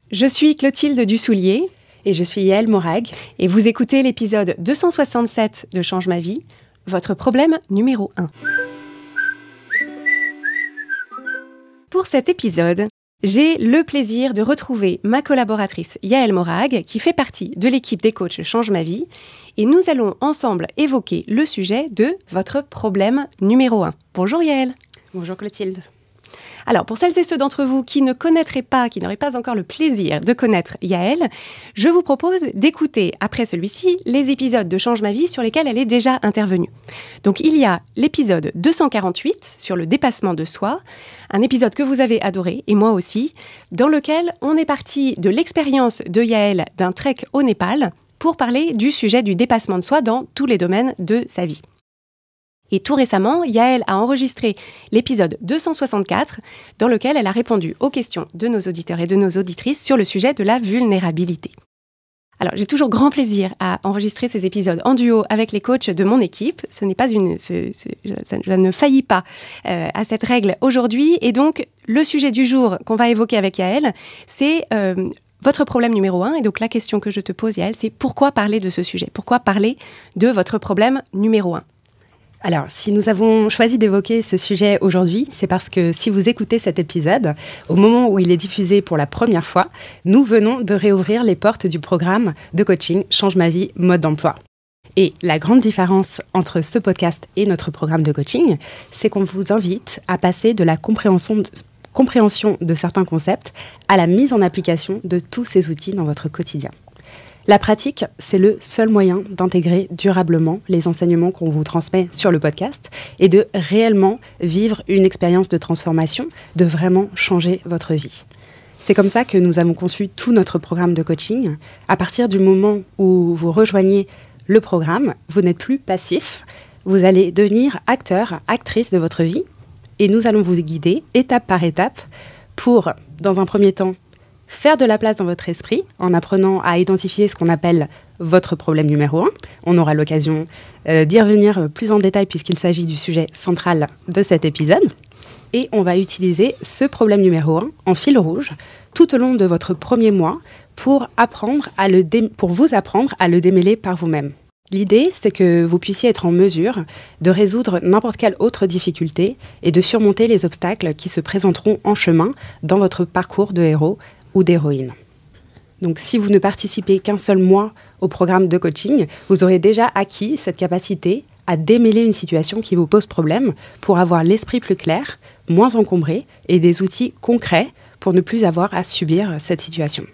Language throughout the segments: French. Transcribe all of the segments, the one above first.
Je suis Clotilde Dussoulier. Et je suis Yaël Morag. Et vous écoutez l'épisode 267 de Change ma vie, votre problème numéro 1. Pour cet épisode, j'ai le plaisir de retrouver ma collaboratrice Yaël Morag, qui fait partie de l'équipe des coachs Change ma vie. Et nous allons ensemble évoquer le sujet de votre problème numéro 1. Bonjour Yaël. Bonjour Clotilde. Alors, pour celles et ceux d'entre vous qui ne connaîtraient pas, qui n'auraient pas encore le plaisir de connaître Yaël, je vous propose d'écouter, après celui-ci, les épisodes de Change ma vie sur lesquels elle est déjà intervenue. Donc, il y a l'épisode 248 sur le dépassement de soi, un épisode que vous avez adoré, et moi aussi, dans lequel on est parti de l'expérience de Yaël d'un trek au Népal pour parler du sujet du dépassement de soi dans tous les domaines de sa vie. Et tout récemment, Yaël a enregistré l'épisode 264 dans lequel elle a répondu aux questions de nos auditeurs et de nos auditrices sur le sujet de la vulnérabilité. Alors, j'ai toujours grand plaisir à enregistrer ces épisodes en duo avec les coachs de mon équipe. Je ne faillis pas à cette règle aujourd'hui. Et donc, le sujet du jour qu'on va évoquer avec Yaël, c'est votre problème numéro 1. Et donc, la question que je te pose, Yaël, c'est pourquoi parler de ce sujet ? Pourquoi parler de votre problème numéro 1 ? Alors, si nous avons choisi d'évoquer ce sujet aujourd'hui, c'est parce que si vous écoutez cet épisode, au moment où il est diffusé pour la première fois, nous venons de réouvrir les portes du programme de coaching Change ma vie, mode d'emploi. Et la grande différence entre ce podcast et notre programme de coaching, c'est qu'on vous invite à passer de la compréhension de certains concepts à la mise en application de tous ces outils dans votre quotidien. La pratique, c'est le seul moyen d'intégrer durablement les enseignements qu'on vous transmet sur le podcast et de réellement vivre une expérience de transformation, de vraiment changer votre vie. C'est comme ça que nous avons conçu tout notre programme de coaching. À partir du moment où vous rejoignez le programme, vous n'êtes plus passif, vous allez devenir acteur, actrice de votre vie et nous allons vous guider étape par étape pour, dans un premier temps, faire de la place dans votre esprit en apprenant à identifier ce qu'on appelle votre problème numéro 1. On aura l'occasion d'y revenir plus en détail puisqu'il s'agit du sujet central de cet épisode. Et on va utiliser ce problème numéro 1 en fil rouge tout au long de votre premier mois pour vous apprendre à le démêler par vous-même. L'idée, c'est que vous puissiez être en mesure de résoudre n'importe quelle autre difficulté et de surmonter les obstacles qui se présenteront en chemin dans votre parcours de héros ou d'héroïne. Donc, si vous ne participez qu'un seul mois au programme de coaching, vous aurez déjà acquis cette capacité à démêler une situation qui vous pose problème pour avoir l'esprit plus clair, moins encombré et des outils concrets pour ne plus avoir à subir cette situation.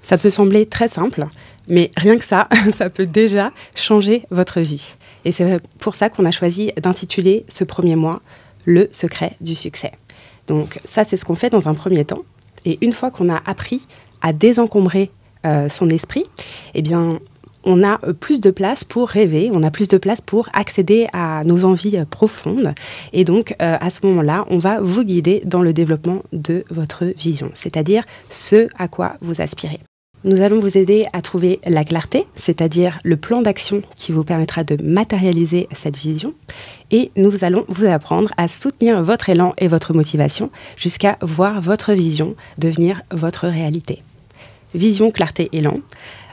Ça peut sembler très simple, mais rien que ça, ça peut déjà changer votre vie. Et c'est pour ça qu'on a choisi d'intituler ce premier mois « Le secret du succès ». Donc ça, c'est ce qu'on fait dans un premier temps. Et une fois qu'on a appris à désencombrer son esprit, eh bien, on a plus de place pour rêver, on a plus de place pour accéder à nos envies profondes. Et donc, à ce moment-là, on va vous guider dans le développement de votre vision, c'est-à-dire ce à quoi vous aspirez. Nous allons vous aider à trouver la clarté, c'est-à-dire le plan d'action qui vous permettra de matérialiser cette vision. Et nous allons vous apprendre à soutenir votre élan et votre motivation jusqu'à voir votre vision devenir votre réalité. Vision, clarté, élan.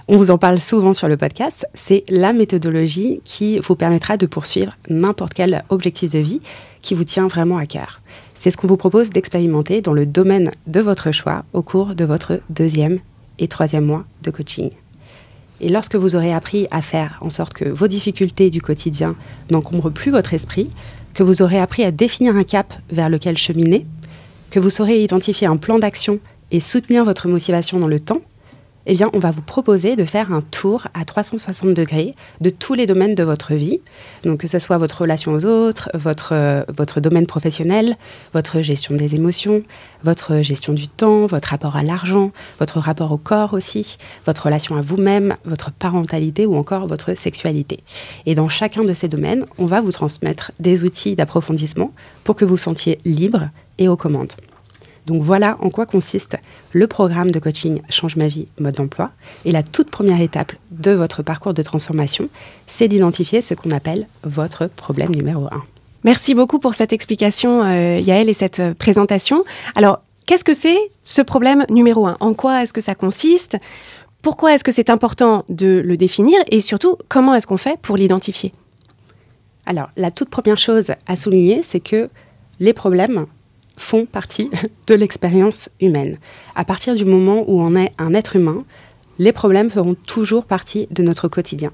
On vous en parle souvent sur le podcast. C'est la méthodologie qui vous permettra de poursuivre n'importe quel objectif de vie qui vous tient vraiment à cœur. C'est ce qu'on vous propose d'expérimenter dans le domaine de votre choix au cours de votre 2e et 3e mois de coaching. Et lorsque vous aurez appris à faire en sorte que vos difficultés du quotidien n'encombrent plus votre esprit, que vous aurez appris à définir un cap vers lequel cheminer, que vous saurez identifier un plan d'action et soutenir votre motivation dans le temps, eh bien, on va vous proposer de faire un tour à 360 degrés de tous les domaines de votre vie. Donc, que ce soit votre relation aux autres, votre domaine professionnel, votre gestion des émotions, votre gestion du temps, votre rapport à l'argent, votre rapport au corps aussi, votre relation à vous-même, votre parentalité ou encore votre sexualité. Et dans chacun de ces domaines, on va vous transmettre des outils d'approfondissement pour que vous sentiez libre et aux commandes. Donc voilà en quoi consiste le programme de coaching Change ma vie, mode d'emploi. Et la toute première étape de votre parcours de transformation, c'est d'identifier ce qu'on appelle votre problème numéro 1. Merci beaucoup pour cette explication, Yaël, et cette présentation. Alors, Qu'est-ce que c'est ce problème numéro 1 ? En quoi est-ce que ça consiste ? Pourquoi est-ce que c'est important de le définir ? Et surtout, comment est-ce qu'on fait pour l'identifier ? Alors, la toute première chose à souligner, c'est que les problèmes font partie de l'expérience humaine. À partir du moment où on est un être humain, les problèmes feront toujours partie de notre quotidien.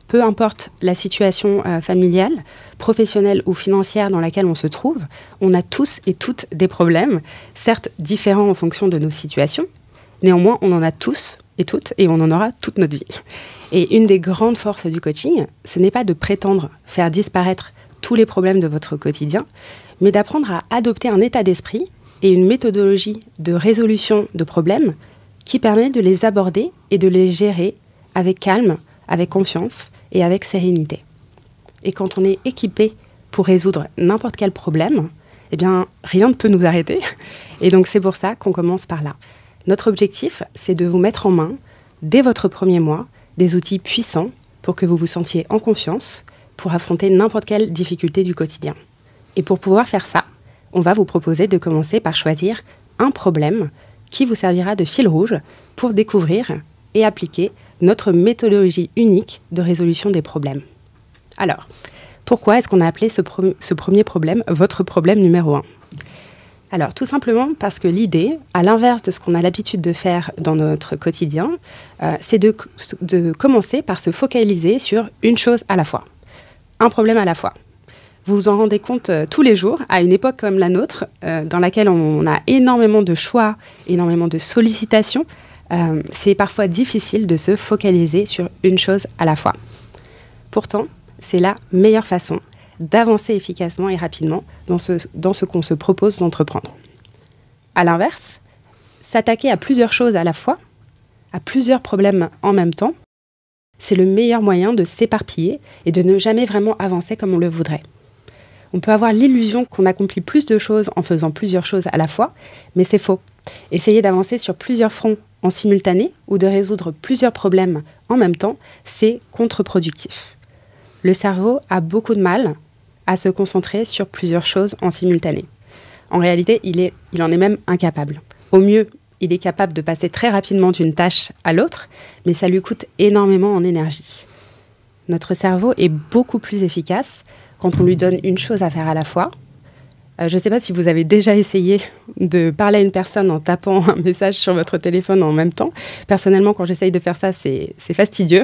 Peu importe la situation familiale, professionnelle ou financière dans laquelle on se trouve, on a tous et toutes des problèmes, certes différents en fonction de nos situations. Néanmoins, on en a tous et toutes, et on en aura toute notre vie. Et une des grandes forces du coaching, ce n'est pas de prétendre faire disparaître tous les problèmes de votre quotidien, mais d'apprendre à adopter un état d'esprit et une méthodologie de résolution de problèmes qui permet de les aborder et de les gérer avec calme, avec confiance et avec sérénité. Et quand on est équipé pour résoudre n'importe quel problème, eh bien, rien ne peut nous arrêter. Et donc, c'est pour ça qu'on commence par là. Notre objectif, c'est de vous mettre en main, dès votre premier mois, des outils puissants pour que vous vous sentiez en confiance pour affronter n'importe quelle difficulté du quotidien. Et pour pouvoir faire ça, on va vous proposer de commencer par choisir un problème qui vous servira de fil rouge pour découvrir et appliquer notre méthodologie unique de résolution des problèmes. Alors, pourquoi est-ce qu'on a appelé ce premier problème votre problème numéro 1 ? Alors, tout simplement parce que l'idée, à l'inverse de ce qu'on a l'habitude de faire dans notre quotidien, c'est de commencer par se focaliser sur une chose à la fois, un problème à la fois. Vous vous en rendez compte tous les jours, à une époque comme la nôtre, dans laquelle on a énormément de choix, énormément de sollicitations, c'est parfois difficile de se focaliser sur une chose à la fois. Pourtant, c'est la meilleure façon d'avancer efficacement et rapidement dans ce qu'on se propose d'entreprendre. À l'inverse, s'attaquer à plusieurs choses à la fois, à plusieurs problèmes en même temps, c'est le meilleur moyen de s'éparpiller et de ne jamais vraiment avancer comme on le voudrait. On peut avoir l'illusion qu'on accomplit plus de choses en faisant plusieurs choses à la fois, mais c'est faux. Essayer d'avancer sur plusieurs fronts en simultané ou de résoudre plusieurs problèmes en même temps, c'est contre-productif. Le cerveau a beaucoup de mal à se concentrer sur plusieurs choses en simultané. En réalité, il en est même incapable. Au mieux, il est capable de passer très rapidement d'une tâche à l'autre, mais ça lui coûte énormément en énergie. Notre cerveau est beaucoup plus efficace quand on lui donne une chose à faire à la fois. Je ne sais pas si vous avez déjà essayé de parler à une personne en tapant un message sur votre téléphone en même temps. Personnellement, quand j'essaye de faire ça, c'est fastidieux.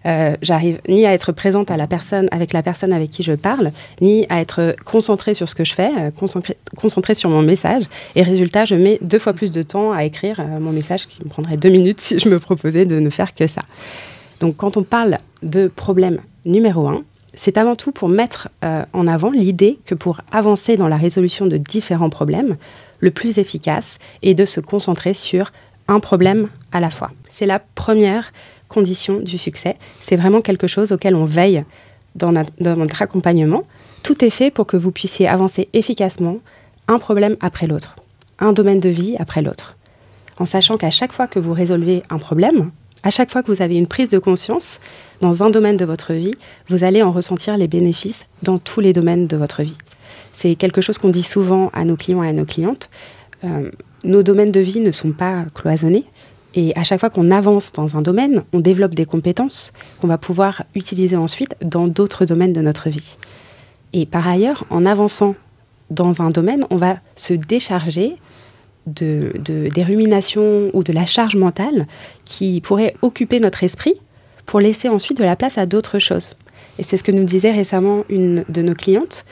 J'arrive ni à être présente avec la personne avec qui je parle, ni à être concentrée sur ce que je fais, concentrée sur mon message. Et résultat, je mets 2 fois plus de temps à écrire mon message, qui me prendrait 2 minutes si je me proposais de ne faire que ça. Donc, quand on parle de problème numéro 1, c'est avant tout pour mettre en avant l'idée que pour avancer dans la résolution de différents problèmes, le plus efficace est de se concentrer sur un problème à la fois. C'est la première condition du succès. C'est vraiment quelque chose auquel on veille dans notre accompagnement. Tout est fait pour que vous puissiez avancer efficacement un problème après l'autre, un domaine de vie après l'autre, en sachant qu'à chaque fois que vous résolvez un problème, à chaque fois que vous avez une prise de conscience dans un domaine de votre vie, vous allez en ressentir les bénéfices dans tous les domaines de votre vie. C'est quelque chose qu'on dit souvent à nos clients et à nos clientes. Nos domaines de vie ne sont pas cloisonnés. Et à chaque fois qu'on avance dans un domaine, on développe des compétences qu'on va pouvoir utiliser ensuite dans d'autres domaines de notre vie. Et par ailleurs, en avançant dans un domaine, on va se décharger des ruminations ou de la charge mentale qui pourrait occuper notre esprit pour laisser ensuite de la place à d'autres choses. Et c'est ce que nous disait récemment une de nos clientes,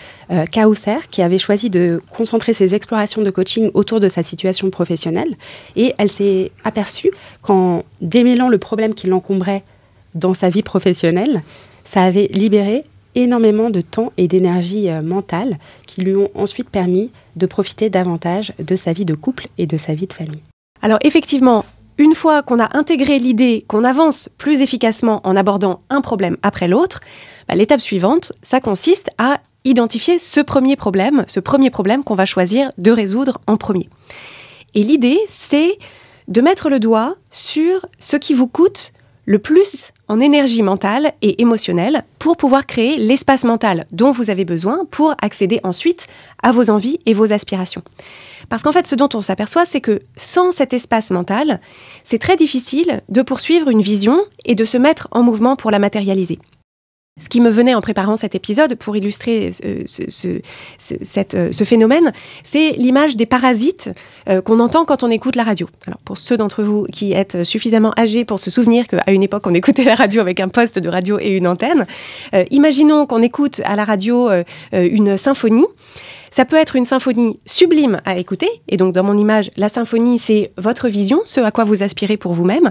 Kaousser, qui avait choisi de concentrer ses explorations de coaching autour de sa situation professionnelle. Et elle s'est aperçue qu'en démêlant le problème qui l'encombrait dans sa vie professionnelle, ça avait libéré énormément de temps et d'énergie mentale qui lui ont ensuite permis de profiter davantage de sa vie de couple et de sa vie de famille. Alors effectivement, une fois qu'on a intégré l'idée qu'on avance plus efficacement en abordant un problème après l'autre, l'étape suivante, ça consiste à identifier ce premier problème qu'on va choisir de résoudre en premier. Et l'idée, c'est de mettre le doigt sur ce qui vous coûte le plus en énergie mentale et émotionnelle pour pouvoir créer l'espace mental dont vous avez besoin pour accéder ensuite à vos envies et vos aspirations. Parce qu'en fait, ce dont on s'aperçoit, c'est que sans cet espace mental, c'est très difficile de poursuivre une vision et de se mettre en mouvement pour la matérialiser. Ce qui me venait en préparant cet épisode pour illustrer ce phénomène, c'est l'image des parasites qu'on entend quand on écoute la radio. Alors pour ceux d'entre vous qui êtes suffisamment âgés pour se souvenir qu'à une époque on écoutait la radio avec un poste de radio et une antenne, imaginons qu'on écoute à la radio une symphonie. Ça peut être une symphonie sublime à écouter, et donc dans mon image, la symphonie, c'est votre vision, ce à quoi vous aspirez pour vous-même.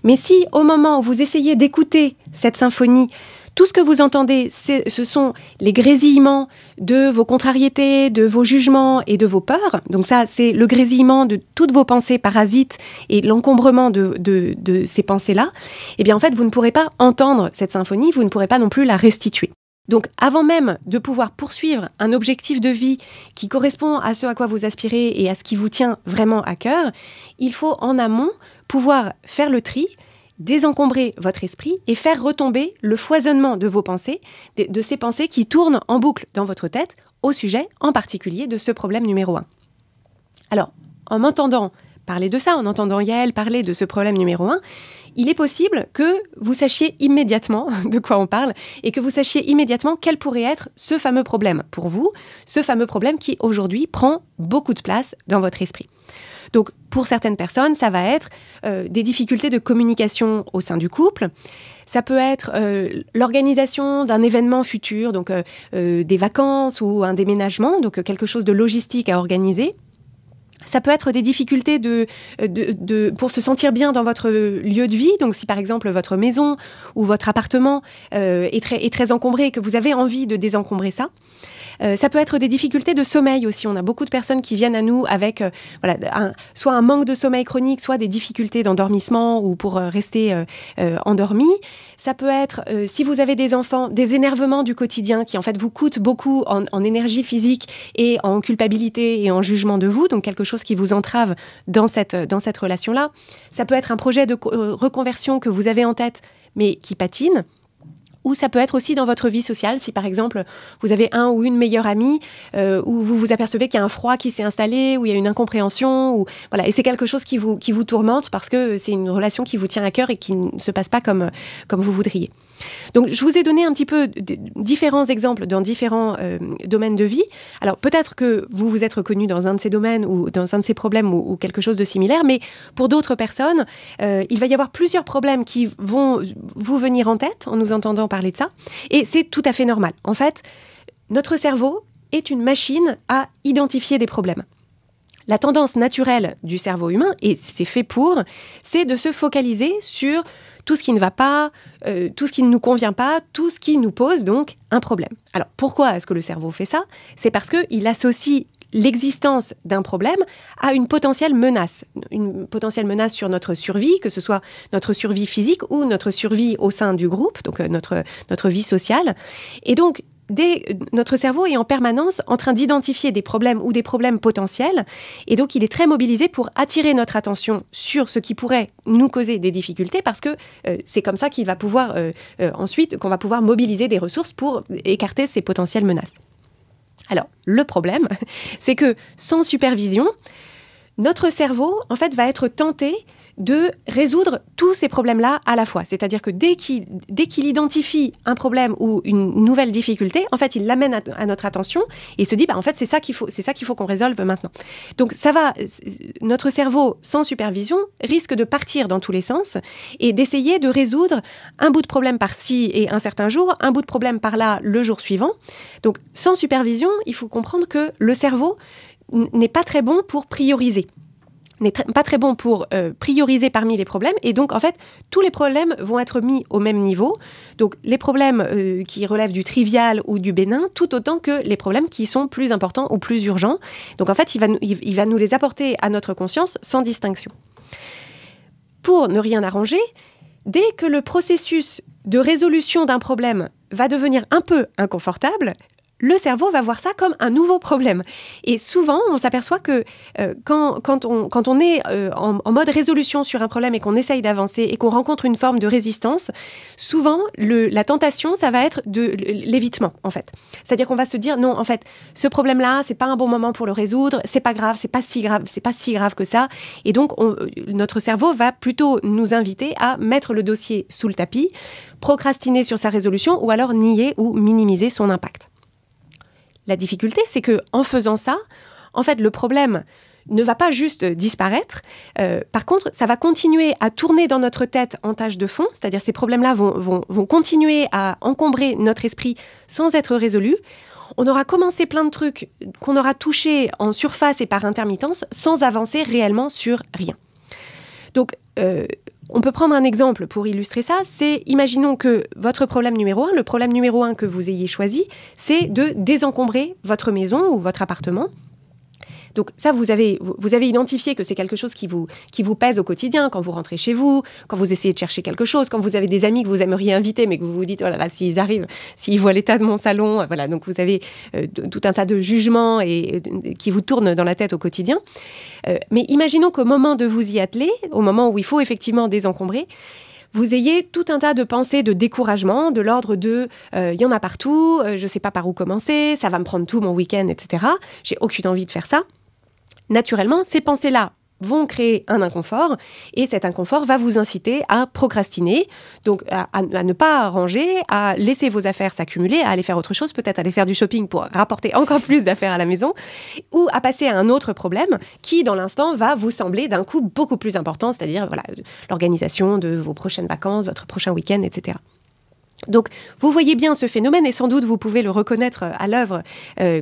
Mais si au moment où vous essayez d'écouter cette symphonie, tout ce que vous entendez, ce sont les grésillements de vos contrariétés, de vos jugements et de vos peurs. Donc ça, c'est le grésillement de toutes vos pensées parasites et l'encombrement de ces pensées-là. Eh bien, en fait, vous ne pourrez pas entendre cette symphonie, vous ne pourrez pas non plus la restituer. Donc, avant même de pouvoir poursuivre un objectif de vie qui correspond à ce à quoi vous aspirez et à ce qui vous tient vraiment à cœur, il faut en amont pouvoir faire le tri, désencombrer votre esprit et faire retomber le foisonnement de vos pensées, de ces pensées qui tournent en boucle dans votre tête au sujet en particulier de ce problème numéro 1. Alors, en m'entendant parler de ça, en entendant Yael parler de ce problème numéro 1, il est possible que vous sachiez immédiatement de quoi on parle et que vous sachiez immédiatement quel pourrait être ce fameux problème pour vous, ce fameux problème qui aujourd'hui prend beaucoup de place dans votre esprit. Donc, pour certaines personnes, ça va être des difficultés de communication au sein du couple. Ça peut être l'organisation d'un événement futur, donc des vacances ou un déménagement, donc quelque chose de logistique à organiser. Ça peut être des difficultés pour se sentir bien dans votre lieu de vie. Donc, si par exemple votre maison ou votre appartement est très encombré et que vous avez envie de désencombrer ça. Ça peut être des difficultés de sommeil aussi. On a beaucoup de personnes qui viennent à nous avec soit un manque de sommeil chronique, soit des difficultés d'endormissement ou pour rester endormi. Ça peut être, si vous avez des enfants, des énervements du quotidien qui en fait vous coûtent beaucoup en énergie physique et en culpabilité et en jugement de vous, donc quelque chose qui vous entrave dans cette relation-là. Ça peut être un projet de reconversion que vous avez en tête mais qui patine. Ou ça peut être aussi dans votre vie sociale, si par exemple vous avez un ou une meilleure amie, où vous vous apercevez qu'il y a un froid qui s'est installé, où il y a une incompréhension, ou voilà, et c'est quelque chose qui vous tourmente parce que c'est une relation qui vous tient à cœur et qui ne se passe pas comme vous voudriez. Donc je vous ai donné un petit peu différents exemples dans différents domaines de vie. Alors peut-être que vous vous êtes reconnu dans un de ces domaines ou dans un de ces problèmes ou quelque chose de similaire, mais pour d'autres personnes, il va y avoir plusieurs problèmes qui vont vous venir en tête en nous entendant parler de ça. Et c'est tout à fait normal. En fait, notre cerveau est une machine à identifier des problèmes. La tendance naturelle du cerveau humain, et c'est fait pour, c'est de se focaliser sur tout ce qui ne va pas, tout ce qui ne nous convient pas, tout ce qui nous pose donc un problème. Alors pourquoi est-ce que le cerveau fait ça ? C'est parce qu'il associe l'existence d'un problème à une potentielle menace sur notre survie, que ce soit notre survie physique ou notre survie au sein du groupe, donc notre vie sociale. Et donc, notre cerveau est en permanence en train d'identifier des problèmes ou des problèmes potentiels, et donc il est très mobilisé pour attirer notre attention sur ce qui pourrait nous causer des difficultés, parce que c'est comme ça qu'il va pouvoir ensuite, qu'on va pouvoir mobiliser des ressources pour écarter ces potentielles menaces. Alors, le problème, c'est que sans supervision, notre cerveau, en fait, va être tenté de résoudre tous ces problèmes-là à la fois. C'est-à-dire que dès qu'il identifie un problème ou une nouvelle difficulté, en fait, il l'amène à notre attention et se dit, en fait, c'est ça qu'il faut qu'on résolve maintenant. Donc, notre cerveau, sans supervision, risque de partir dans tous les sens et d'essayer de résoudre un bout de problème par-ci et un certain jour, un bout de problème par-là le jour suivant. Donc, sans supervision, il faut comprendre que le cerveau n'est pas très bon pour prioriser. N'est pas très bon pour prioriser parmi les problèmes. Et donc, en fait, tous les problèmes vont être mis au même niveau. Donc, les problèmes qui relèvent du trivial ou du bénin, tout autant que les problèmes qui sont plus importants ou plus urgents. Donc, en fait, il va nous les apporter à notre conscience sans distinction. Pour ne rien arranger, dès que le processus de résolution d'un problème va devenir un peu inconfortable, le cerveau va voir ça comme un nouveau problème. Et souvent, on s'aperçoit que quand on est en mode résolution sur un problème et qu'on essaye d'avancer et qu'on rencontre une forme de résistance, souvent, la tentation, ça va être de l'évitement, en fait. C'est-à-dire qu'on va se dire, non, en fait, ce problème-là, c'est pas un bon moment pour le résoudre, c'est pas grave, c'est pas si grave que ça. Et donc, notre cerveau va plutôt nous inviter à mettre le dossier sous le tapis, procrastiner sur sa résolution ou alors nier ou minimiser son impact. La difficulté, c'est que en faisant ça, en fait, le problème ne va pas juste disparaître. Par contre, ça va continuer à tourner dans notre tête en tâche de fond, c'est-à-dire ces problèmes-là vont continuer à encombrer notre esprit sans être résolus. On aura commencé plein de trucs qu'on aura touchés en surface et par intermittence sans avancer réellement sur rien. Donc, on peut prendre un exemple pour illustrer ça, c'est, imaginons que votre problème numéro 1, le problème numéro 1 que vous ayez choisi, c'est de désencombrer votre maison ou votre appartement. Donc ça, vous avez identifié que c'est quelque chose qui vous pèse au quotidien, quand vous rentrez chez vous, quand vous essayez de chercher quelque chose, quand vous avez des amis que vous aimeriez inviter, mais que vous vous dites, oh là là, s'ils arrivent, s'ils voient l'état de mon salon, voilà, donc vous avez tout un tas de jugements qui vous tournent dans la tête au quotidien. Mais imaginons qu'au moment de vous y atteler, au moment où il faut effectivement désencombrer, vous ayez tout un tas de pensées de découragement, de l'ordre de il y en a partout, je ne sais pas par où commencer, ça va me prendre tout mon week-end, etc. J'ai aucune envie de faire ça. Naturellement, ces pensées-là vont créer un inconfort et cet inconfort va vous inciter à procrastiner, donc à ne pas ranger, à laisser vos affaires s'accumuler, à aller faire autre chose, peut-être aller faire du shopping pour rapporter encore plus d'affaires à la maison ou à passer à un autre problème qui, dans l'instant, va vous sembler d'un coup beaucoup plus important, c'est-à-dire voilà, l'organisation de vos prochaines vacances, votre prochain week-end, etc. Donc, vous voyez bien ce phénomène et sans doute vous pouvez le reconnaître à l'œuvre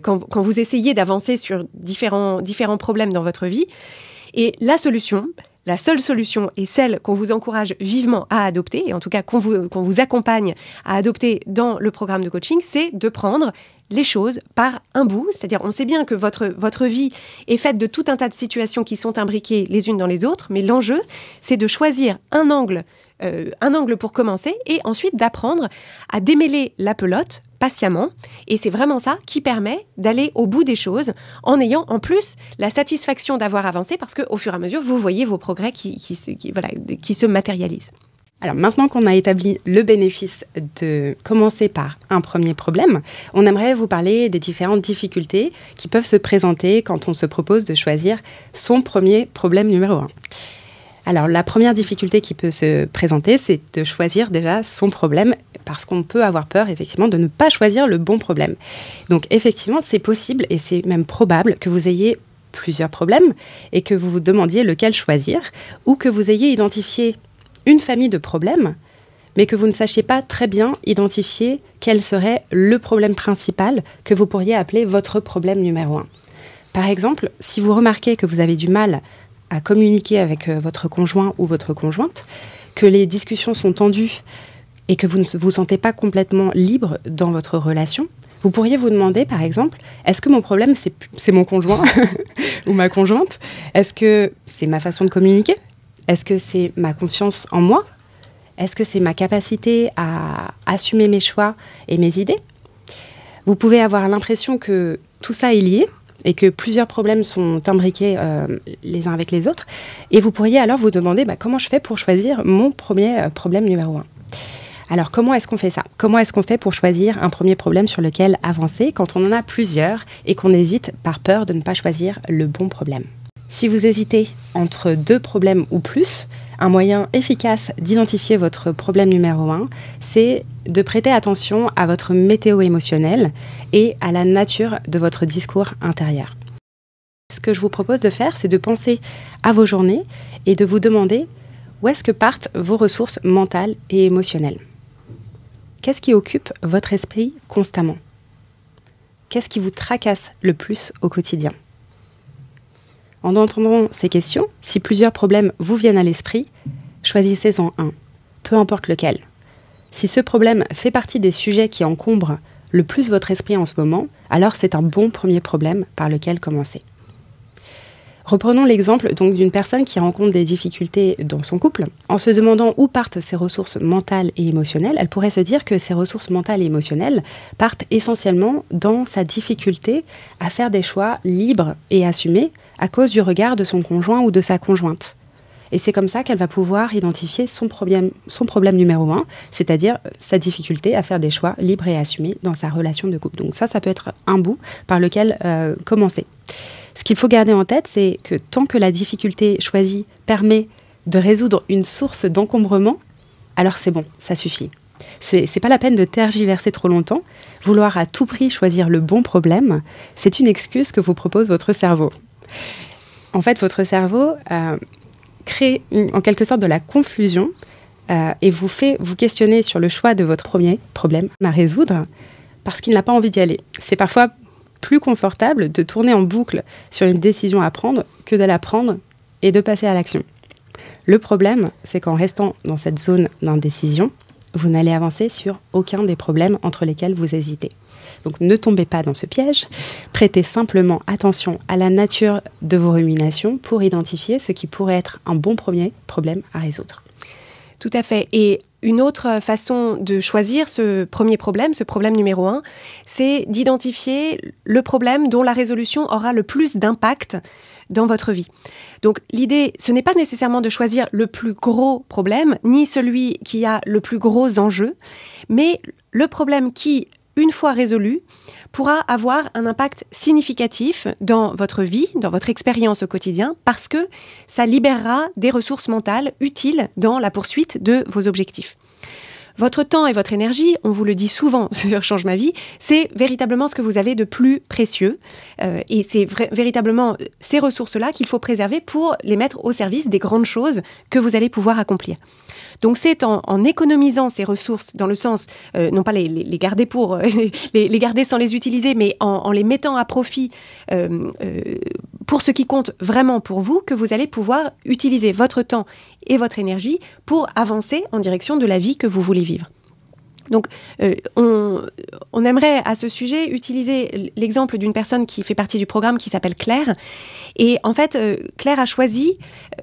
quand vous essayez d'avancer sur différents problèmes dans votre vie. Et la seule solution est celle qu'on vous encourage vivement à adopter, et en tout cas qu'on vous accompagne à adopter dans le programme de coaching, c'est de prendre les choses par un bout. C'est-à-dire, on sait bien que votre vie est faite de tout un tas de situations qui sont imbriquées les unes dans les autres, mais l'enjeu, c'est de choisir un angle pour commencer et ensuite d'apprendre à démêler la pelote patiemment. Et c'est vraiment ça qui permet d'aller au bout des choses en ayant en plus la satisfaction d'avoir avancé parce qu'au fur et à mesure, vous voyez vos progrès qui se matérialisent. Alors maintenant qu'on a établi le bénéfice de commencer par un premier problème, on aimerait vous parler des différentes difficultés qui peuvent se présenter quand on se propose de choisir son premier problème numéro 1. Alors, la première difficulté qui peut se présenter, c'est de choisir déjà son problème parce qu'on peut avoir peur, effectivement, de ne pas choisir le bon problème. Donc, effectivement, c'est possible et c'est même probable que vous ayez plusieurs problèmes et que vous vous demandiez lequel choisir ou que vous ayez identifié une famille de problèmes, mais que vous ne sachiez pas très bien identifier quel serait le problème principal que vous pourriez appeler votre problème numéro 1. Par exemple, si vous remarquez que vous avez du mal à communiquer avec votre conjoint ou votre conjointe, que les discussions sont tendues et que vous ne vous sentez pas complètement libre dans votre relation, vous pourriez vous demander, par exemple, est-ce que mon problème, c'est mon conjoint ou ma conjointe ? Est-ce que c'est ma façon de communiquer ? Est-ce que c'est ma confiance en moi ? Est-ce que c'est ma capacité à assumer mes choix et mes idées ? Vous pouvez avoir l'impression que tout ça est lié, et que plusieurs problèmes sont imbriqués les uns avec les autres. Et vous pourriez alors vous demander comment je fais pour choisir mon premier problème numéro 1. Alors, comment est-ce qu'on fait ça ? Comment est-ce qu'on fait pour choisir un premier problème sur lequel avancer quand on en a plusieurs et qu'on hésite par peur de ne pas choisir le bon problème ? Si vous hésitez entre 2 problèmes ou plus, un moyen efficace d'identifier votre problème numéro 1, c'est de prêter attention à votre météo émotionnelle et à la nature de votre discours intérieur. Ce que je vous propose de faire, c'est de penser à vos journées et de vous demander où est-ce que partent vos ressources mentales et émotionnelles. Qu'est-ce qui occupe votre esprit constamment ? Qu'est-ce qui vous tracasse le plus au quotidien ? En entendant ces questions, si plusieurs problèmes vous viennent à l'esprit, choisissez-en un, peu importe lequel. Si ce problème fait partie des sujets qui encombrent le plus votre esprit en ce moment, alors c'est un bon premier problème par lequel commencer. Reprenons l'exemple donc d'une personne qui rencontre des difficultés dans son couple. En se demandant où partent ses ressources mentales et émotionnelles, elle pourrait se dire que ses ressources mentales et émotionnelles partent essentiellement dans sa difficulté à faire des choix libres et assumés à cause du regard de son conjoint ou de sa conjointe. Et c'est comme ça qu'elle va pouvoir identifier son problème numéro 1, c'est-à-dire sa difficulté à faire des choix libres et assumés dans sa relation de couple. Donc ça peut être un bout par lequel commencer. Ce qu'il faut garder en tête, c'est que tant que la difficulté choisie permet de résoudre une source d'encombrement, alors c'est bon, ça suffit. C'est pas la peine de tergiverser trop longtemps. Vouloir à tout prix choisir le bon problème, c'est une excuse que vous propose votre cerveau. En fait, votre cerveau crée en quelque sorte de la confusion et vous fait vous questionner sur le choix de votre premier problème à résoudre parce qu'il n'a pas envie d'y aller. C'est parfois plus confortable de tourner en boucle sur une décision à prendre que de la prendre et de passer à l'action. Le problème, c'est qu'en restant dans cette zone d'indécision, vous n'allez avancer sur aucun des problèmes entre lesquels vous hésitez. Donc ne tombez pas dans ce piège, prêtez simplement attention à la nature de vos ruminations pour identifier ce qui pourrait être un bon premier problème à résoudre. Tout à fait. Et une autre façon de choisir ce premier problème, ce problème numéro 1, c'est d'identifier le problème dont la résolution aura le plus d'impact dans votre vie. Donc l'idée, ce n'est pas nécessairement de choisir le plus gros problème, ni celui qui a le plus gros enjeu, mais le problème qui, une fois résolu, pourra avoir un impact significatif dans votre vie, dans votre expérience au quotidien, parce que ça libérera des ressources mentales utiles dans la poursuite de vos objectifs. Votre temps et votre énergie, on vous le dit souvent sur Change ma vie, c'est véritablement ce que vous avez de plus précieux. Et c'est véritablement ces ressources-là qu'il faut préserver pour les mettre au service des grandes choses que vous allez pouvoir accomplir. Donc c'est en économisant ces ressources, dans le sens, non pas les garder pour, les garder sans les utiliser, mais en les mettant à profit pour ce qui compte vraiment pour vous, que vous allez pouvoir utiliser votre temps et votre énergie pour avancer en direction de la vie que vous voulez vivre. Donc, on aimerait à ce sujet utiliser l'exemple d'une personne qui fait partie du programme qui s'appelle Claire. Et en fait, Claire a choisi,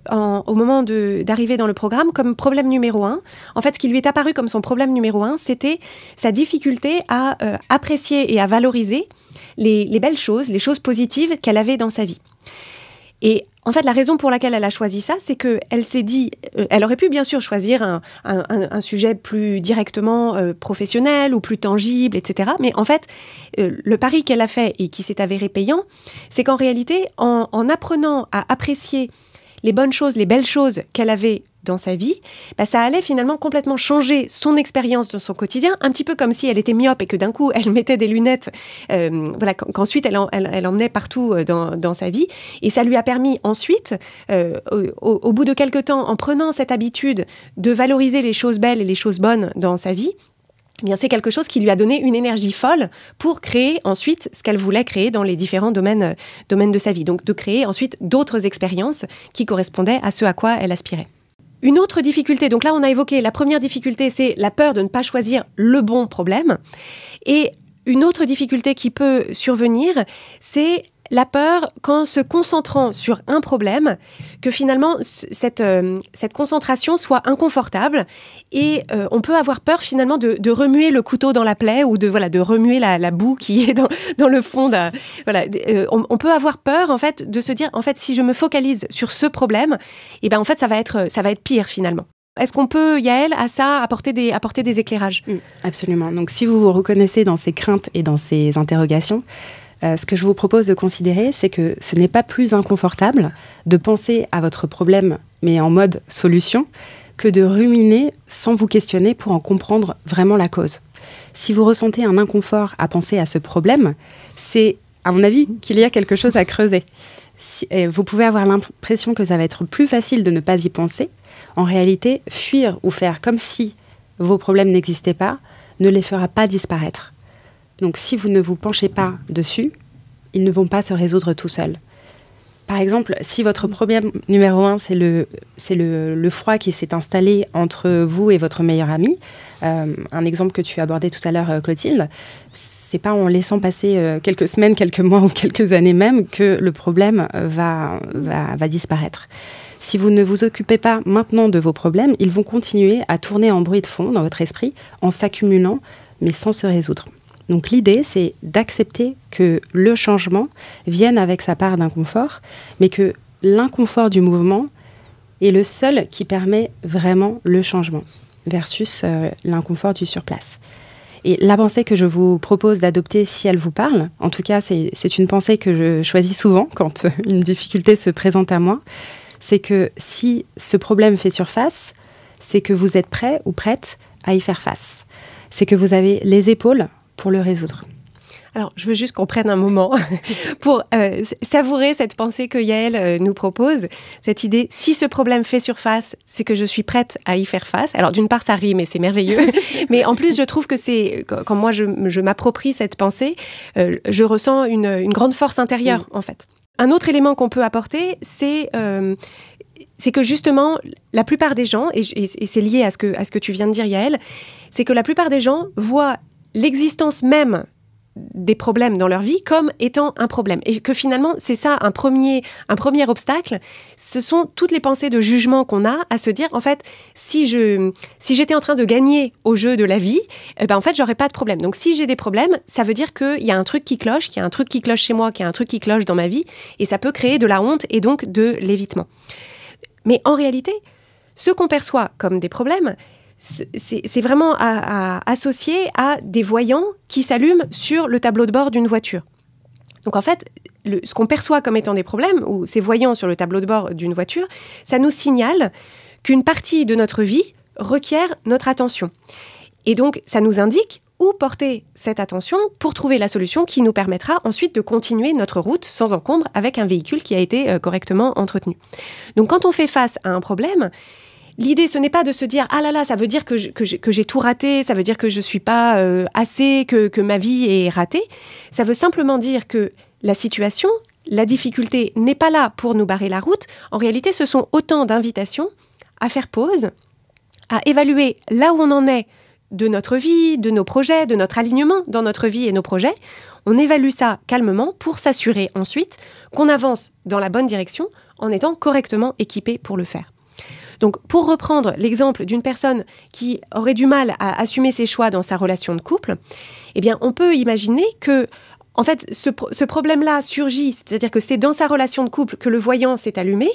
au moment d'arriver dans le programme, comme problème numéro 1, en fait, ce qui lui est apparu comme son problème numéro 1, c'était sa difficulté à apprécier et à valoriser les belles choses, les choses positives qu'elle avait dans sa vie. Et en fait, la raison pour laquelle elle a choisi ça, c'est qu'elle s'est dit... elle aurait pu bien sûr choisir un sujet plus directement professionnel ou plus tangible, etc. Mais en fait, le pari qu'elle a fait et qui s'est avéré payant, c'est qu'en réalité, en apprenant à apprécier les bonnes choses, les belles choses qu'elle avait dans sa vie, ça allait finalement complètement changer son expérience dans son quotidien, un petit peu comme si elle était myope et que d'un coup, elle mettait des lunettes, qu'ensuite elle emmenait partout dans sa vie. Et ça lui a permis ensuite, au bout de quelques temps, en prenant cette habitude de valoriser les choses belles et les choses bonnes dans sa vie, eh bien, c'est quelque chose qui lui a donné une énergie folle pour créer ensuite ce qu'elle voulait créer dans les différents domaines de sa vie. Donc, de créer ensuite d'autres expériences qui correspondaient à ce à quoi elle aspirait. Une autre difficulté, donc là on a évoqué, la première difficulté, c'est la peur de ne pas choisir le bon problème. Et une autre difficulté qui peut survenir, c'est la peur qu'en se concentrant sur un problème, que finalement cette concentration soit inconfortable et on peut avoir peur finalement de remuer le couteau dans la plaie ou de remuer la boue qui est dans le fond. On peut avoir peur en fait de se dire en fait si je me focalise sur ce problème, et ben en fait ça va être pire finalement. Est-ce qu'on peut, Yael, à ça, apporter des éclairages ? Absolument. Donc si vous vous reconnaissez dans ces craintes et dans ces interrogations, ce que je vous propose de considérer, c'est que ce n'est pas plus inconfortable de penser à votre problème, mais en mode solution, que de ruminer sans vous questionner pour en comprendre vraiment la cause. Si vous ressentez un inconfort à penser à ce problème, c'est, à mon avis, qu'il y a quelque chose à creuser. Vous pouvez avoir l'impression que ça va être plus facile de ne pas y penser. En réalité, fuir ou faire comme si vos problèmes n'existaient pas ne les fera pas disparaître. Donc, si vous ne vous penchez pas dessus, ils ne vont pas se résoudre tout seuls. Par exemple, si votre problème numéro 1, c'est le froid qui s'est installé entre vous et votre meilleur ami, Un exemple que tu abordais tout à l'heure, Clotilde, c'est pas en laissant passer quelques semaines, quelques mois ou quelques années même que le problème va disparaître. Si vous ne vous occupez pas maintenant de vos problèmes, ils vont continuer à tourner en bruit de fond dans votre esprit, en s'accumulant, mais sans se résoudre. Donc l'idée, c'est d'accepter que le changement vienne avec sa part d'inconfort, mais que l'inconfort du mouvement est le seul qui permet vraiment le changement, versus l'inconfort du surplace. Et la pensée que je vous propose d'adopter, si elle vous parle, en tout cas, c'est une pensée que je choisis souvent quand une difficulté se présente à moi, c'est que si ce problème fait surface, c'est que vous êtes prêt ou prête à y faire face. C'est que vous avez les épaules pour le résoudre. Alors, je veux juste qu'on prenne un moment pour savourer cette pensée que Yael nous propose, cette idée, si ce problème fait surface, c'est que je suis prête à y faire face. Alors, d'une part, ça rime et c'est merveilleux, mais en plus, je trouve que quand moi, je m'approprie cette pensée, je ressens une grande force intérieure, en fait. Un autre élément qu'on peut apporter, c'est que justement, la plupart des gens, et c'est lié à ce que tu viens de dire, Yael, c'est que la plupart des gens voient l'existence même des problèmes dans leur vie comme étant un problème. Et que finalement, c'est ça un premier obstacle. Ce sont toutes les pensées de jugement qu'on a à se dire, en fait, si j'étais en train de gagner au jeu de la vie, en fait, j'aurais pas de problème. Donc, si j'ai des problèmes, ça veut dire qu'il y a un truc qui cloche, qu'il y a un truc qui cloche chez moi, qu'il y a un truc qui cloche dans ma vie, et ça peut créer de la honte et donc de l'évitement. Mais en réalité, ce qu'on perçoit comme des problèmes, c'est vraiment associé à des voyants qui s'allument sur le tableau de bord d'une voiture. Donc en fait, ce qu'on perçoit comme étant des problèmes, ou ces voyants sur le tableau de bord d'une voiture, ça nous signale qu'une partie de notre vie requiert notre attention. Et donc, ça nous indique où porter cette attention pour trouver la solution qui nous permettra ensuite de continuer notre route sans encombre avec un véhicule qui a été correctement entretenu. Donc quand on fait face à un problème, l'idée, ce n'est pas de se dire « Ah là là, ça veut dire que j'ai tout raté, ça veut dire que je ne suis pas assez, que ma vie est ratée. » Ça veut simplement dire que la situation, la difficulté n'est pas là pour nous barrer la route. En réalité, ce sont autant d'invitations à faire pause, à évaluer là où on en est de notre vie, de nos projets, de notre alignement dans notre vie et nos projets. On évalue ça calmement pour s'assurer ensuite qu'on avance dans la bonne direction en étant correctement équipé pour le faire. Donc, pour reprendre l'exemple d'une personne qui aurait du mal à assumer ses choix dans sa relation de couple, eh bien, on peut imaginer que, en fait, ce problème-là surgit, c'est-à-dire que c'est dans sa relation de couple que le voyant s'est allumé,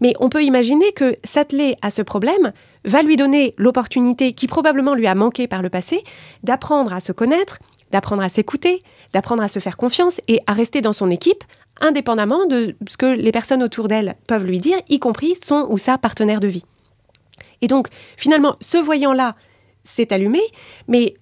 mais on peut imaginer que s'atteler à ce problème va lui donner l'opportunité, qui probablement lui a manqué par le passé, d'apprendre à se connaître, d'apprendre à s'écouter, d'apprendre à se faire confiance et à rester dans son équipe, indépendamment de ce que les personnes autour d'elle peuvent lui dire, y compris son ou sa partenaire de vie. Et donc, finalement, ce voyant-là s'est allumé, mais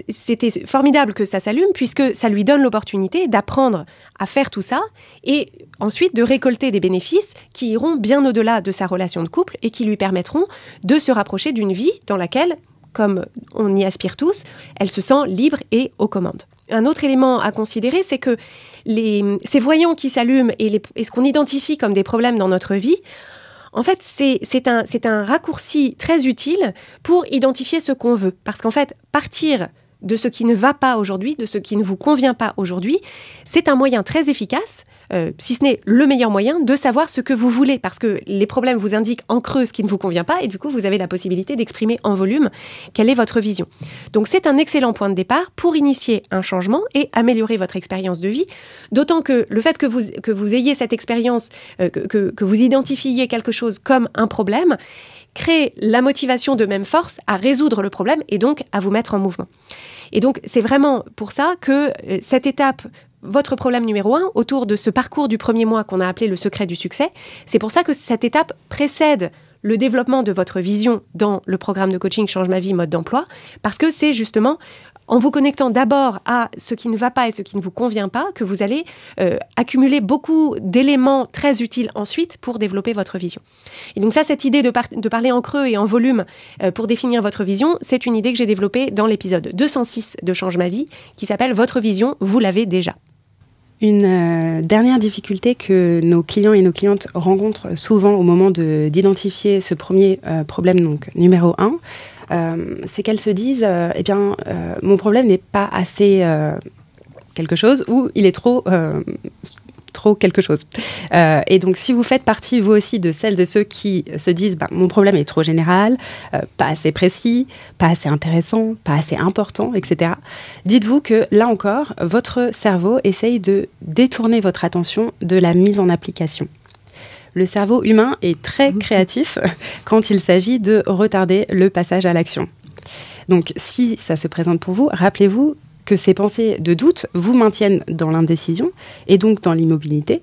c'était formidable que ça s'allume, puisque ça lui donne l'opportunité d'apprendre à faire tout ça, et ensuite de récolter des bénéfices qui iront bien au-delà de sa relation de couple, et qui lui permettront de se rapprocher d'une vie dans laquelle, comme on y aspire tous, elle se sent libre et aux commandes. Un autre élément à considérer, c'est que ces voyants qui s'allument et ce qu'on identifie comme des problèmes dans notre vie, en fait, c'est un raccourci très utile pour identifier ce qu'on veut. Parce qu'en fait, partir de ce qui ne va pas aujourd'hui, de ce qui ne vous convient pas aujourd'hui, c'est un moyen très efficace, si ce n'est le meilleur moyen, de savoir ce que vous voulez. Parce que les problèmes vous indiquent en creux ce qui ne vous convient pas, et du coup, vous avez la possibilité d'exprimer en volume quelle est votre vision. Donc, c'est un excellent point de départ pour initier un changement et améliorer votre expérience de vie. D'autant que le fait que vous ayez cette expérience, que vous identifiez quelque chose comme un problème, crée la motivation de même force à résoudre le problème et donc à vous mettre en mouvement. Et donc, c'est vraiment pour ça que cette étape, votre problème numéro 1, autour de ce parcours du premier mois qu'on a appelé le secret du succès, c'est pour ça que cette étape précède le développement de votre vision dans le programme de coaching Change ma vie, mode d'emploi, parce que c'est justement en vous connectant d'abord à ce qui ne va pas et ce qui ne vous convient pas que vous allez accumuler beaucoup d'éléments très utiles ensuite pour développer votre vision. Et donc ça, cette idée de parler en creux et en volume pour définir votre vision, c'est une idée que j'ai développée dans l'épisode 206 de Change ma vie, qui s'appelle « Votre vision, vous l'avez déjà ». Une dernière difficulté que nos clients et nos clientes rencontrent souvent au moment d'identifier ce premier problème, donc numéro 1, c'est qu'elles se disent, mon problème n'est pas assez quelque chose ou il est trop quelque chose. Et donc, si vous faites partie, vous aussi, de celles et ceux qui se disent mon problème est trop général, pas assez précis, pas assez intéressant, pas assez important, etc., dites-vous que, là encore, votre cerveau essaye de détourner votre attention de la mise en application. Le cerveau humain est très créatif quand il s'agit de retarder le passage à l'action. Donc, si ça se présente pour vous, rappelez-vous que ces pensées de doute vous maintiennent dans l'indécision et donc dans l'immobilité,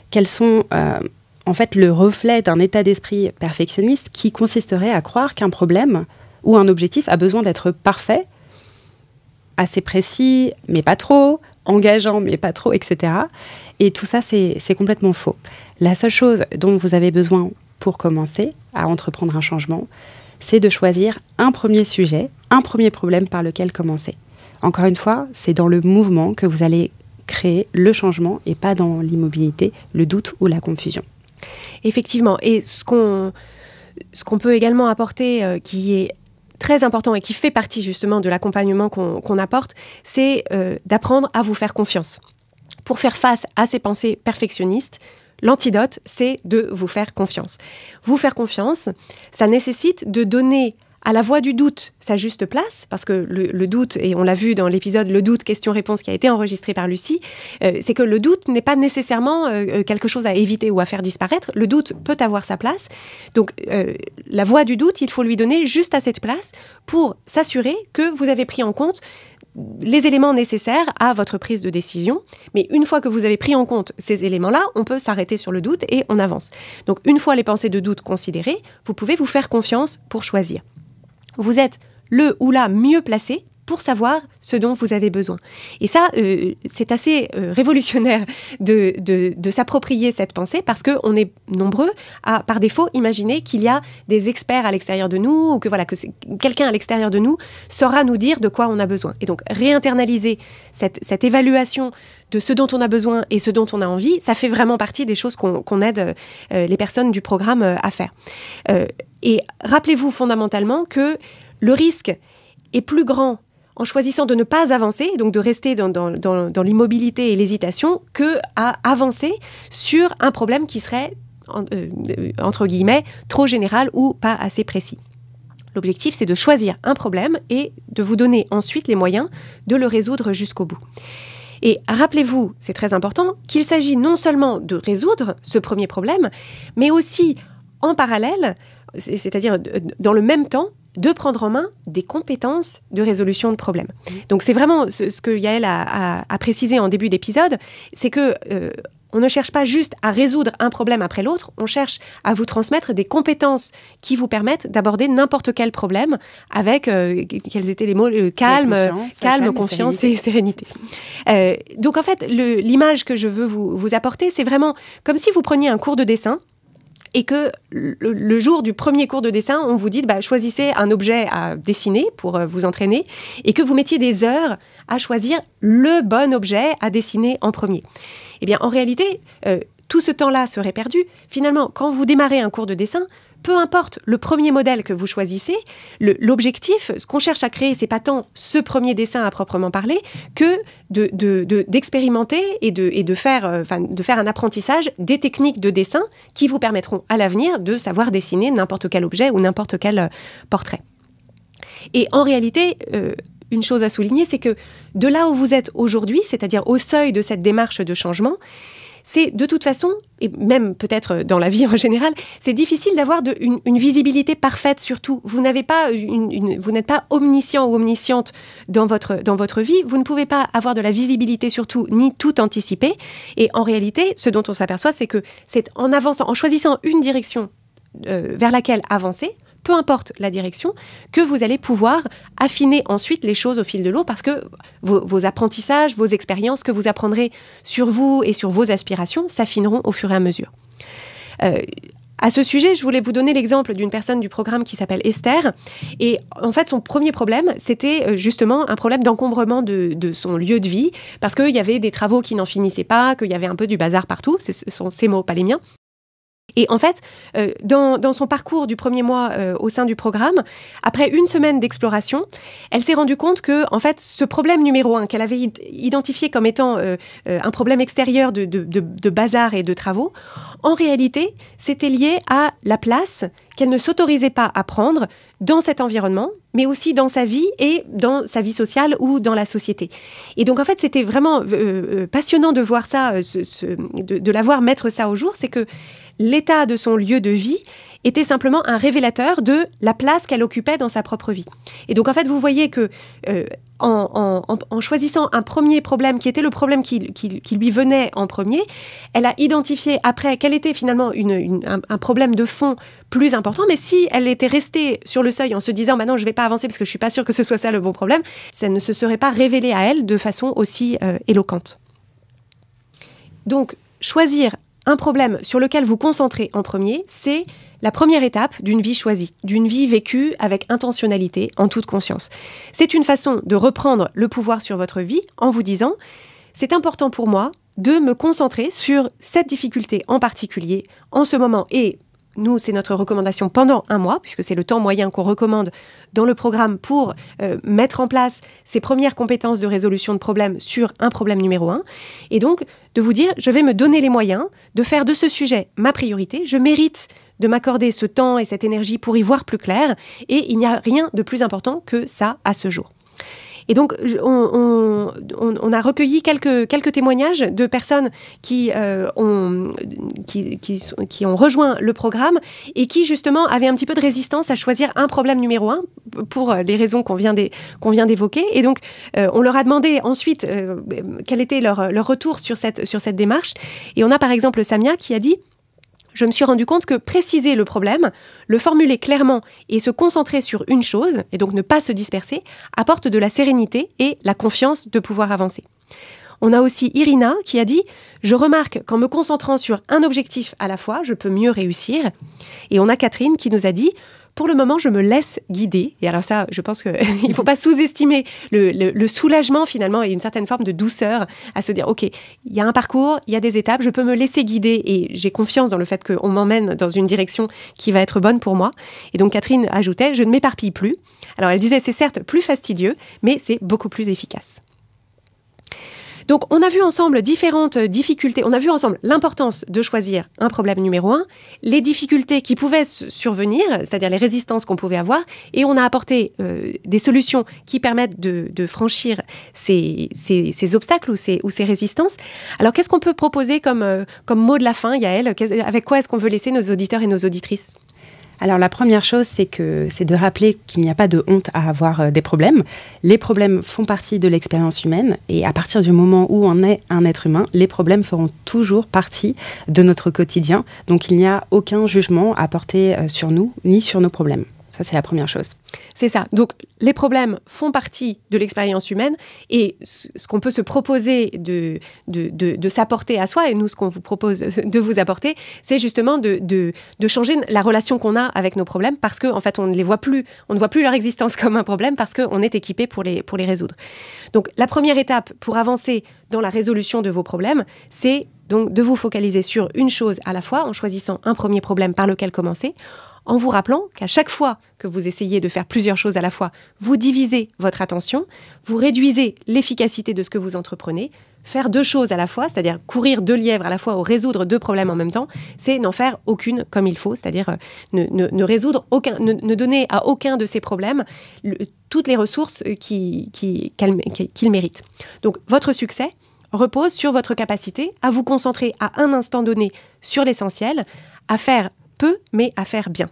qu'elles sont en fait le reflet d'un état d'esprit perfectionniste qui consisterait à croire qu'un problème ou un objectif a besoin d'être parfait, assez précis, mais pas trop, engageant, mais pas trop, etc. Et tout ça, c'est complètement faux. La seule chose dont vous avez besoin pour commencer à entreprendre un changement, c'est de choisir un premier sujet, un premier problème par lequel commencer. Encore une fois, c'est dans le mouvement que vous allez créer le changement et pas dans l'immobilité, le doute ou la confusion. Effectivement. Et ce qu'on peut également apporter, qui est très important et qui fait partie justement de l'accompagnement qu'on apporte, c'est d'apprendre à vous faire confiance. Pour faire face à ces pensées perfectionnistes, l'antidote, c'est de vous faire confiance. Vous faire confiance, ça nécessite de donner à la voix du doute sa juste place, parce que le doute, et on l'a vu dans l'épisode Le doute, question-réponse qui a été enregistré par Lucie, c'est que le doute n'est pas nécessairement quelque chose à éviter ou à faire disparaître. Le doute peut avoir sa place. Donc, la voix du doute, il faut lui donner juste à cette place pour s'assurer que vous avez pris en compte les éléments nécessaires à votre prise de décision. Mais une fois que vous avez pris en compte ces éléments-là, on peut s'arrêter sur le doute et on avance. Donc, une fois les pensées de doute considérées, vous pouvez vous faire confiance pour choisir. Vous êtes le ou la mieux placé pour savoir ce dont vous avez besoin. Et ça, c'est assez révolutionnaire de s'approprier cette pensée parce qu'on est nombreux à, par défaut, imaginer qu'il y a des experts à l'extérieur de nous ou que quelqu'un à l'extérieur de nous saura nous dire de quoi on a besoin. Et donc, réinternaliser cette évaluation de ce dont on a besoin et ce dont on a envie, ça fait vraiment partie des choses qu'on aide les personnes du programme à faire. Et rappelez-vous fondamentalement que le risque est plus grand en choisissant de ne pas avancer, donc de rester dans l'immobilité et l'hésitation, qu'à avancer sur un problème qui serait, entre guillemets, trop général ou pas assez précis. L'objectif, c'est de choisir un problème et de vous donner ensuite les moyens de le résoudre jusqu'au bout. Et rappelez-vous, c'est très important, qu'il s'agit non seulement de résoudre ce premier problème, mais aussi en parallèle, c'est-à-dire dans le même temps, de prendre en main des compétences de résolution de problèmes. Donc c'est vraiment ce que Yael a précisé en début d'épisode, c'est que on ne cherche pas juste à résoudre un problème après l'autre, on cherche à vous transmettre des compétences qui vous permettent d'aborder n'importe quel problème avec, quels étaient les mots, calme, confiance et sérénité. Donc en fait, l'image que je veux vous apporter, c'est vraiment comme si vous preniez un cours de dessin et que le jour du premier cours de dessin, on vous dit choisissez un objet à dessiner pour vous entraîner et que vous mettiez des heures à choisir le bon objet à dessiner en premier. Eh bien, en réalité, tout ce temps-là serait perdu. Finalement, quand vous démarrez un cours de dessin, peu importe le premier modèle que vous choisissez, l'objectif, ce qu'on cherche à créer, c'est pas tant ce premier dessin à proprement parler que d'expérimenter et de faire un apprentissage des techniques de dessin qui vous permettront à l'avenir de savoir dessiner n'importe quel objet ou n'importe quel portrait. Et en réalité, une chose à souligner, c'est que de là où vous êtes aujourd'hui, c'est-à-dire au seuil de cette démarche de changement, c'est de toute façon, et même peut-être dans la vie en général, c'est difficile d'avoir une visibilité parfaite sur tout. Vous n'êtes pas omniscient ou omnisciente dans votre vie. Vous ne pouvez pas avoir de la visibilité sur tout, ni tout anticiper. Et en réalité, ce dont on s'aperçoit, c'est que c'est en avançant, en choisissant une direction vers laquelle avancer, peu importe la direction, que vous allez pouvoir affiner ensuite les choses au fil de l'eau parce que vos apprentissages, vos expériences que vous apprendrez sur vous et sur vos aspirations s'affineront au fur et à mesure. À ce sujet, je voulais vous donner l'exemple d'une personne du programme qui s'appelle Esther. Et en fait, son premier problème, c'était justement un problème d'encombrement de son lieu de vie parce qu'il y avait des travaux qui n'en finissaient pas, qu'il y avait un peu du bazar partout. Ce sont ses mots, pas les miens. Et en fait, dans son parcours du premier mois au sein du programme, après une semaine d'exploration, elle s'est rendue compte que, en fait, ce problème numéro 1 qu'elle avait identifié comme étant un problème extérieur de bazar et de travaux, en réalité, c'était lié à la place qu'elle ne s'autorisait pas à prendre dans cet environnement, mais aussi dans sa vie et dans sa vie sociale ou dans la société. Et donc, en fait, c'était vraiment passionnant de voir ça, de la voir mettre ça au jour. C'est que l'état de son lieu de vie était simplement un révélateur de la place qu'elle occupait dans sa propre vie. Et donc, en fait, vous voyez que en choisissant un premier problème qui était le problème qui lui venait en premier, elle a identifié après quel était finalement un problème de fond plus important. Mais si elle était restée sur le seuil en se disant « non, je ne vais pas avancer parce que je ne suis pas sûre que ce soit ça le bon problème », ça ne se serait pas révélé à elle de façon aussi éloquente. Donc, choisir un problème sur lequel vous concentrez en premier, c'est la première étape d'une vie choisie, d'une vie vécue avec intentionnalité, en toute conscience. C'est une façon de reprendre le pouvoir sur votre vie en vous disant « c'est important pour moi de me concentrer sur cette difficulté en particulier en ce moment » et nous, c'est notre recommandation pendant 1 mois, puisque c'est le temps moyen qu'on recommande dans le programme pour mettre en place ces premières compétences de résolution de problèmes sur un problème numéro 1. Et donc, de vous dire, je vais me donner les moyens de faire de ce sujet ma priorité. Je mérite de m'accorder ce temps et cette énergie pour y voir plus clair. Et il n'y a rien de plus important que ça à ce jour. Et donc, on a recueilli quelques témoignages de personnes qui ont rejoint le programme et qui, justement, avaient un petit peu de résistance à choisir un problème numéro 1 pour les raisons qu'on vient d'évoquer. Et donc, on leur a demandé ensuite quel était leur retour sur cette démarche. Et on a, par exemple, Samia qui a dit: je me suis rendu compte que préciser le problème, le formuler clairement et se concentrer sur une chose, et donc ne pas se disperser, apporte de la sérénité et la confiance de pouvoir avancer. On a aussi Irina qui a dit « Je remarque qu'en me concentrant sur un objectif à la fois, je peux mieux réussir ». Et on a Catherine qui nous a dit « Pour le moment, je me laisse guider ». Et alors ça, je pense qu'il ne faut pas sous-estimer le soulagement finalement et une certaine forme de douceur à se dire « Ok, il y a un parcours, il y a des étapes, je peux me laisser guider et j'ai confiance dans le fait qu'on m'emmène dans une direction qui va être bonne pour moi ». Et donc Catherine ajoutait « Je ne m'éparpille plus ». Alors elle disait « C'est certes plus fastidieux, mais c'est beaucoup plus efficace ». Donc, on a vu ensemble différentes difficultés. On a vu ensemble l'importance de choisir un problème numéro 1, les difficultés qui pouvaient survenir, c'est-à-dire les résistances qu'on pouvait avoir, et on a apporté des solutions qui permettent de franchir ces obstacles ou ces résistances. Alors, qu'est-ce qu'on peut proposer comme mot de la fin, Yael ? Avec quoi est-ce qu'on veut laisser nos auditeurs et nos auditrices ? Alors la première chose, c'est de rappeler qu'il n'y a pas de honte à avoir des problèmes. Les problèmes font partie de l'expérience humaine et à partir du moment où on est un être humain, les problèmes feront toujours partie de notre quotidien. Donc il n'y a aucun jugement à porter sur nous ni sur nos problèmes. Ça, c'est la première chose. C'est ça. Donc, les problèmes font partie de l'expérience humaine et ce qu'on peut se proposer de s'apporter à soi, et nous, ce qu'on vous propose de vous apporter, c'est justement de changer la relation qu'on a avec nos problèmes parce qu'en fait, on ne voit plus leur existence comme un problème parce qu'on est équipé pour les résoudre. Donc, la première étape pour avancer dans la résolution de vos problèmes, c'est donc de vous focaliser sur une chose à la fois en choisissant un premier problème par lequel commencer, en vous rappelant qu'à chaque fois que vous essayez de faire plusieurs choses à la fois, vous divisez votre attention, vous réduisez l'efficacité de ce que vous entreprenez. Faire 2 choses à la fois, c'est-à-dire courir 2 lièvres à la fois ou résoudre 2 problèmes en même temps, c'est n'en faire aucune comme il faut, c'est-à-dire ne résoudre aucun, ne donner à aucun de ces problèmes toutes les ressources qu'il mérite. Donc, votre succès repose sur votre capacité à vous concentrer à un instant donné sur l'essentiel, à faire peu, mais à faire bien.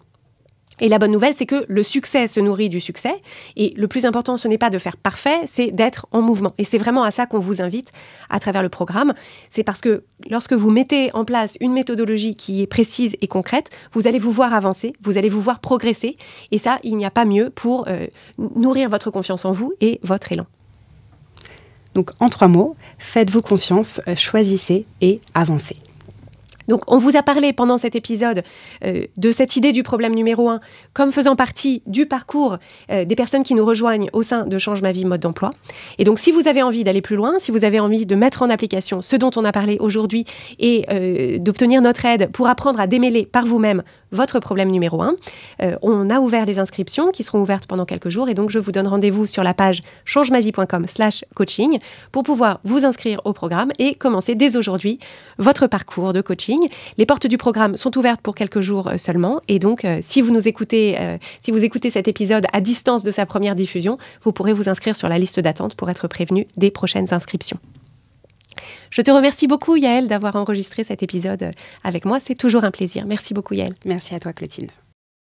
Et la bonne nouvelle, c'est que le succès se nourrit du succès. Et le plus important, ce n'est pas de faire parfait, c'est d'être en mouvement. Et c'est vraiment à ça qu'on vous invite à travers le programme. C'est parce que lorsque vous mettez en place une méthodologie qui est précise et concrète, vous allez vous voir avancer, vous allez vous voir progresser. Et ça, il n'y a pas mieux pour nourrir votre confiance en vous et votre élan. Donc, en 3 mots, faites-vous confiance, choisissez et avancez. Donc, on vous a parlé pendant cet épisode de cette idée du problème numéro 1 comme faisant partie du parcours des personnes qui nous rejoignent au sein de Change ma vie mode d'emploi. Et donc, si vous avez envie d'aller plus loin, si vous avez envie de mettre en application ce dont on a parlé aujourd'hui et d'obtenir notre aide pour apprendre à démêler par vous-même votre problème numéro 1, on a ouvert les inscriptions qui seront ouvertes pendant quelques jours. Et donc, je vous donne rendez-vous sur la page changemavie.com/coaching pour pouvoir vous inscrire au programme et commencer dès aujourd'hui votre parcours de coaching. Les portes du programme sont ouvertes pour quelques jours seulement. Et donc, si vous écoutez cet épisode à distance de sa première diffusion, vous pourrez vous inscrire sur la liste d'attente pour être prévenu des prochaines inscriptions. Je te remercie beaucoup, Yaël, d'avoir enregistré cet épisode avec moi. C'est toujours un plaisir. Merci beaucoup, Yaël. Merci à toi, Clotilde.